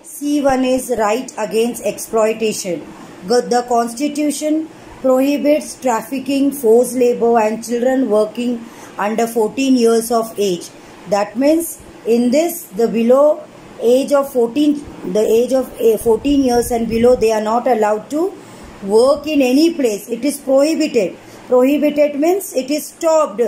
C1 is right against exploitation. The Constitution prohibits trafficking, forced labor and children working under 14 years of age. That means in this, the below age of 14, the age of 14 years and below, they are not allowed to work in any place. It is prohibited. Prohibited means it is stopped.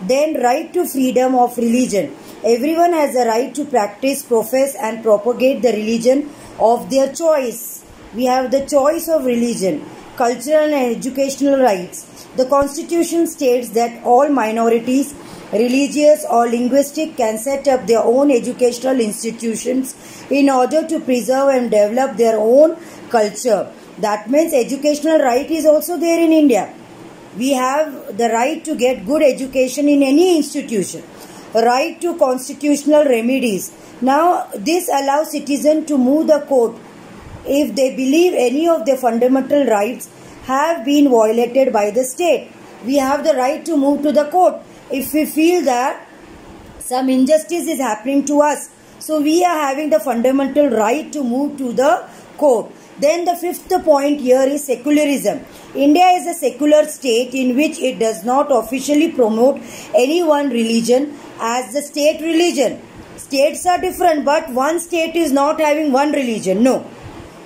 Then right to freedom of religion. Everyone has a right to practice, profess and propagate the religion of their choice. We have the choice of religion. Cultural and educational rights. The Constitution states that all minorities, religious or linguistic, can set up their own educational institutions in order to preserve and develop their own culture. That means educational right is also there in India. We have the right to get good education in any institution. Right to constitutional remedies. Now, this allows citizens to move the court if they believe any of their fundamental rights have been violated by the state. We have the right to move to the court if we feel that some injustice is happening to us. So, we are having the fundamental right to move to the court. Then the fifth point here is secularism. India is a secular state in which it does not officially promote any one religion as the state religion. States are different, but one state is not having one religion. No.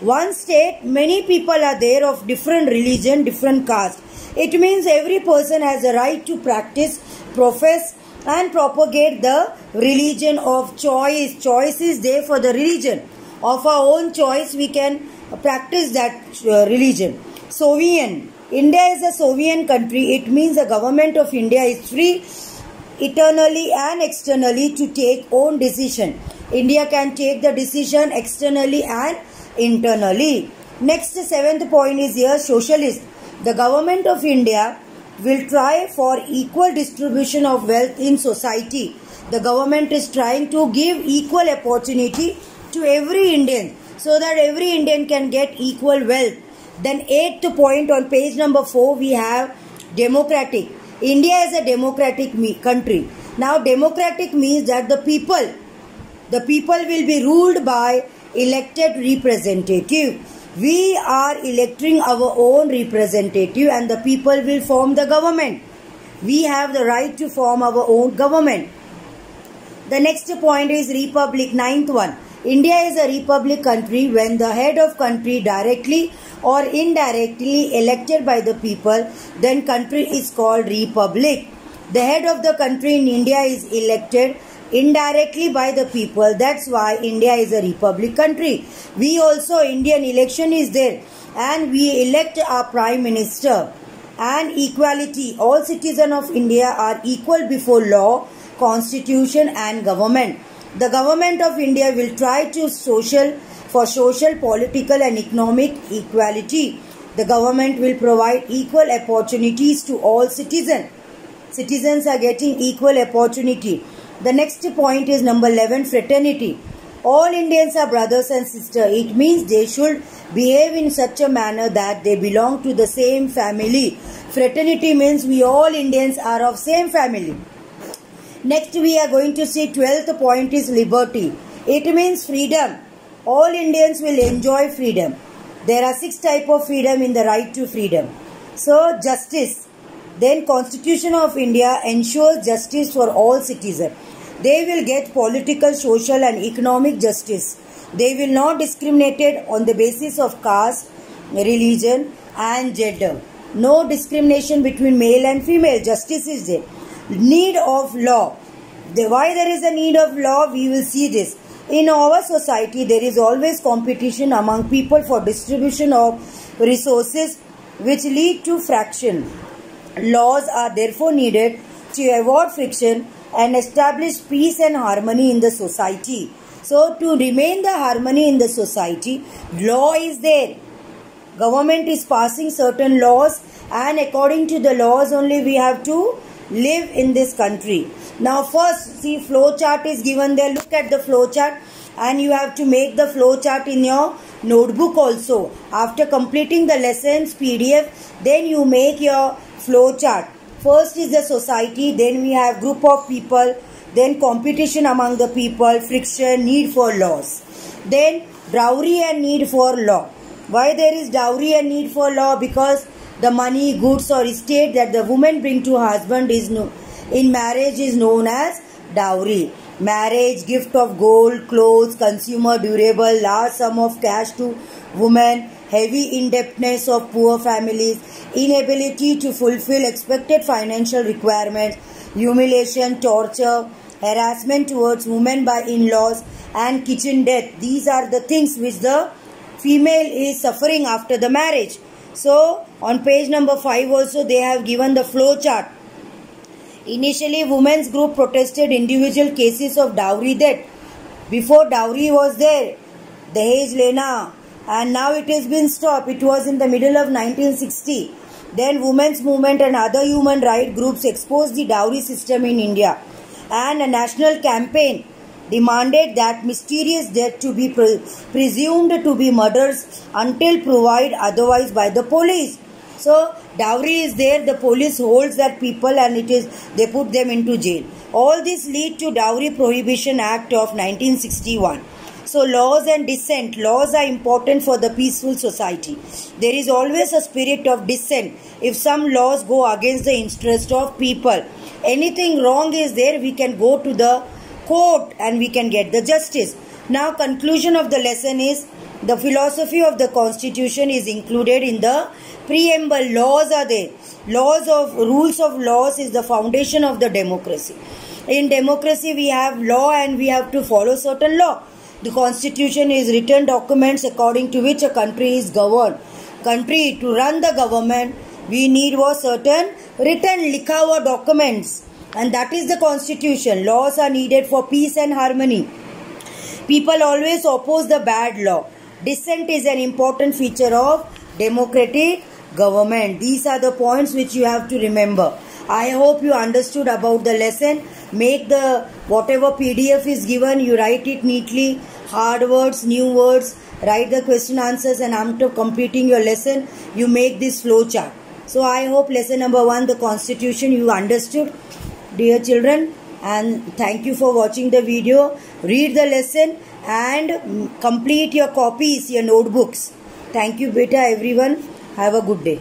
One state, many people are there of different religion, different caste. It means every person has a right to practice, profess and propagate the religion of choice. Choice is there for the religion. Of our own choice, we can practice that religion. Sovereign. India is a sovereign country. It means the government of India is free eternally and externally to take own decision. India can take the decision externally and internally. Next, seventh point is here, socialist. The government of India will try for equal distribution of wealth in society. The government is trying to give equal opportunity to every Indian so that every Indian can get equal wealth. Then eighth point on page number 4, we have democratic. India is a democratic country. Now democratic means that the people will be ruled by elected representative. We are electing our own representative and the people will form the government. We have the right to form our own government. The next point is republic, ninth one. India is a republic country when the head of country directly or indirectly elected by the people, then country is called republic. The head of the country in India is elected indirectly by the people. That's why India is a republic country. We also, Indian election is there and we elect our prime minister. And equality. All citizens of India are equal before law, constitution and government. The government of India will try to for social, political and economic equality. The government will provide equal opportunities to all citizens. Citizens are getting equal opportunity. The next point is number 11, fraternity. All Indians are brothers and sisters. It means they should behave in such a manner that they belong to the same family. Fraternity means we all Indians are of same family. Next we are going to see 12th point is liberty. It means freedom. All Indians will enjoy freedom. There are 6 types of freedom in the right to freedom. So justice. Then Constitution of India ensures justice for all citizens. They will get political, social and economic justice. They will not discriminate on the basis of caste, religion and gender. No discrimination between male and female. Justice is there. Need of law. Why there is a need of law? We will see this. In our society, there is always competition among people for distribution of resources which lead to fraction. Laws are therefore needed to avoid friction and establish peace and harmony in the society. So, to remain the harmony in the society, law is there. Government is passing certain laws and according to the laws only we have to live in this country. Now first, see, flow chart is given there. Look at the flow chart and you have to make the flow chart in your notebook also. After completing the lessons PDF, then you make your flow chart. First is the society, then we have group of people, then competition among the people, friction, need for laws. Then Dowry and need for law. Why there is dowry and need for law? Because the money, goods or estate that the woman bring to husband is in marriage is known as dowry. Marriage, gift of gold, clothes, consumer durable, large sum of cash to women, heavy indebtedness of poor families, inability to fulfill expected financial requirements, humiliation, torture, harassment towards women by in-laws, and kitchen death. These are the things which the female is suffering after the marriage. So on page number 5 also they have given the flow chart. Initially, women's group protested individual cases of dowry debt. Before, dowry was there, Dahej Lena, and now it has been stopped. It was in the middle of 1960. Then women's movement and other human rights groups exposed the dowry system in India, and a national campaign demanded that mysterious death to be presumed to be murders until proved otherwise by the police. So dowry is there, the police holds that people and they put them into jail. All this lead to Dowry Prohibition Act of 1961. So laws and dissent. Laws are important for the peaceful society. There is always a spirit of dissent. If some laws go against the interest of people, anything wrong is there, we can go to the court and we can get the justice. Now conclusion of the lesson is the philosophy of the constitution is included in the preamble. Laws are there. Rules of laws is the foundation of the democracy. In democracy we have law and we have to follow certain law. The constitution is written documents according to which a country is governed. Country to run the government we need was certain written likha hua documents, and that is the constitution. Laws are needed for peace and harmony. People always oppose the bad law. Dissent is an important feature of democratic government. These are the points which you have to remember. I hope you understood about the lesson. Make the whatever PDF is given, you write it neatly. Hard words, new words, write the question answers, and after completing your lesson, you make this flow chart. So I hope lesson number 1, the constitution, you understood, dear children. And thank you for watching the video. Read the lesson and complete your copies, your notebooks. Thank you, beta, everyone. Have a good day.